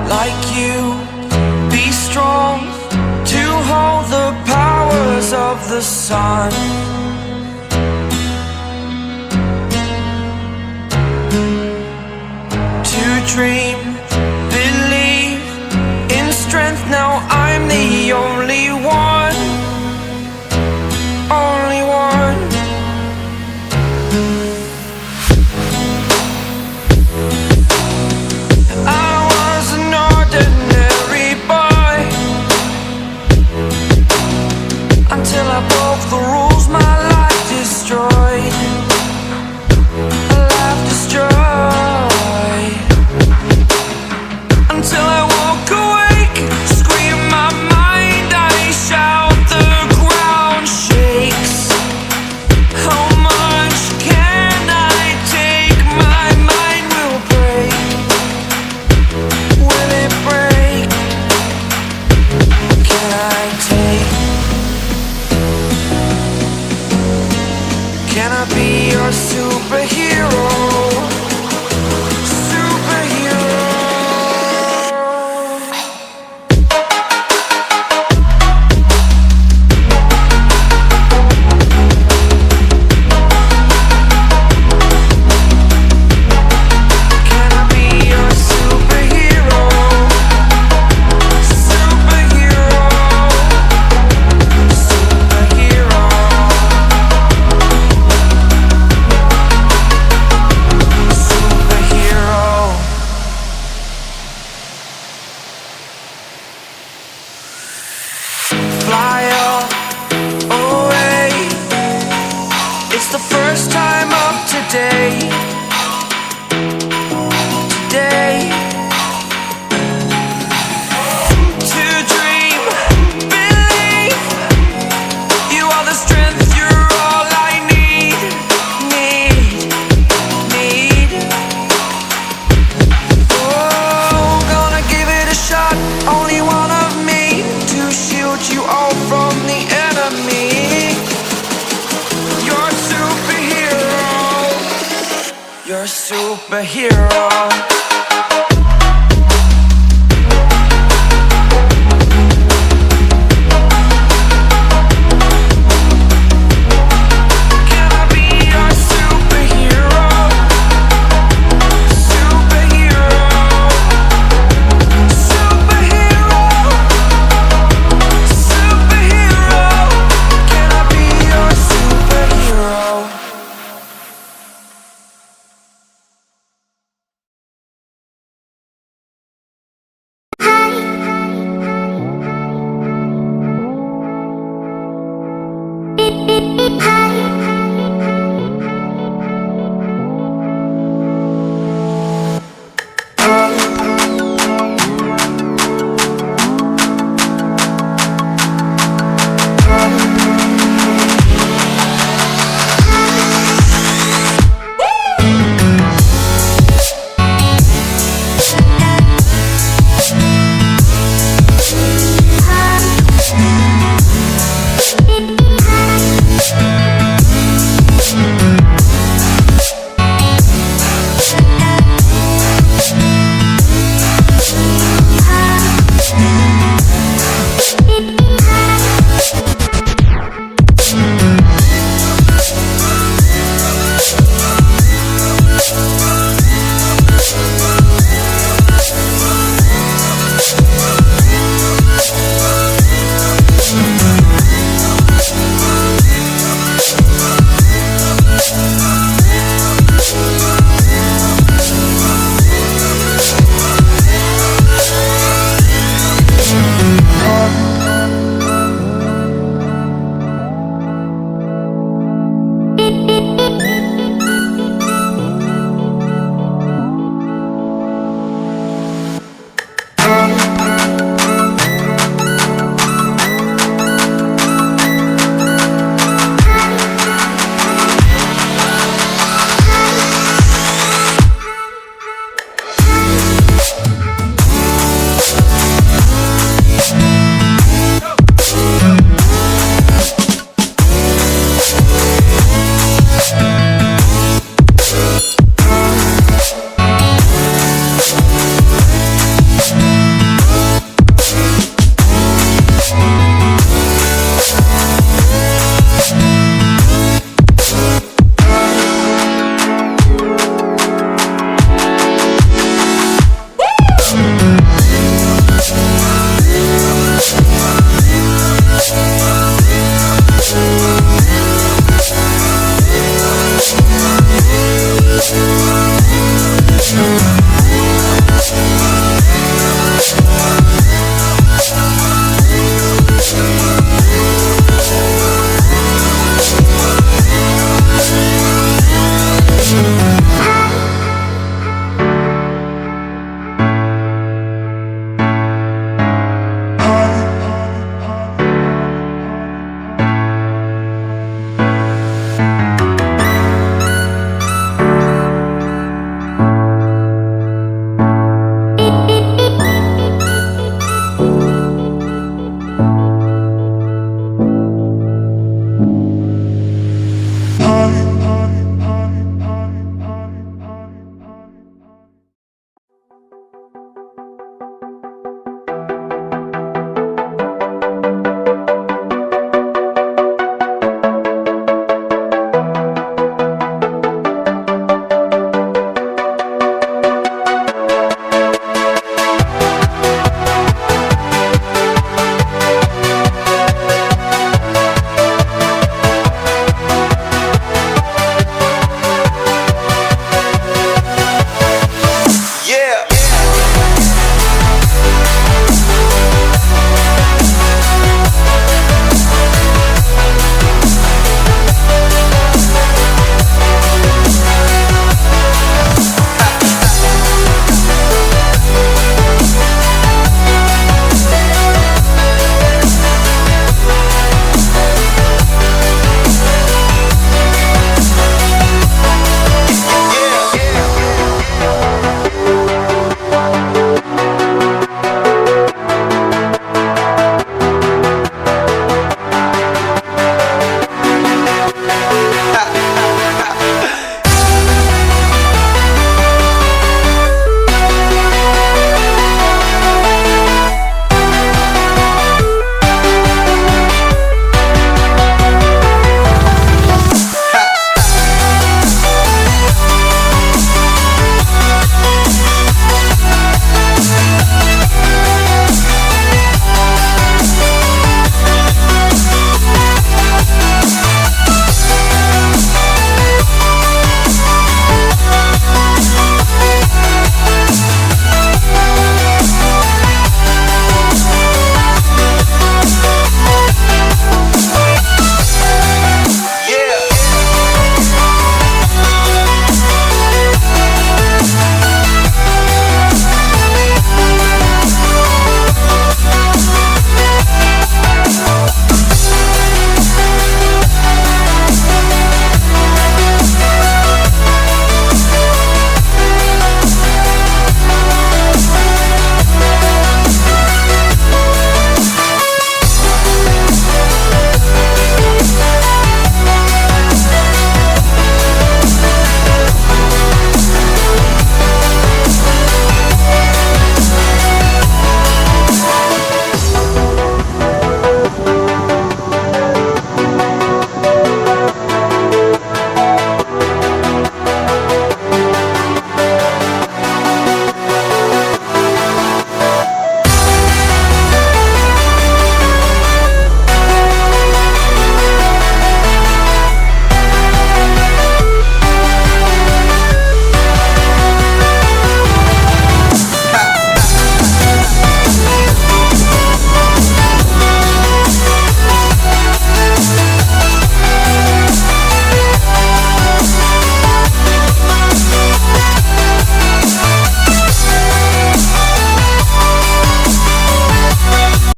like you, be strong to hold the powers of the sun. To dream, believe in strength. Now I'm the only one, only one. I was an ordinary boy until I broke the rules. My life destroyed, a life destroyed. Until I walk awake, scream my mind, I shout, the ground shakes. How much can I take? My mind will break. Will it break? Can I take? Can I be your superhero? Fly away. It's the first time of today. Today. To dream, believe. You are the strength, you're all I need. Oh, gonna give it a shot. Only one of me to shield you all from the enemy. You're a superhero. You're a superhero.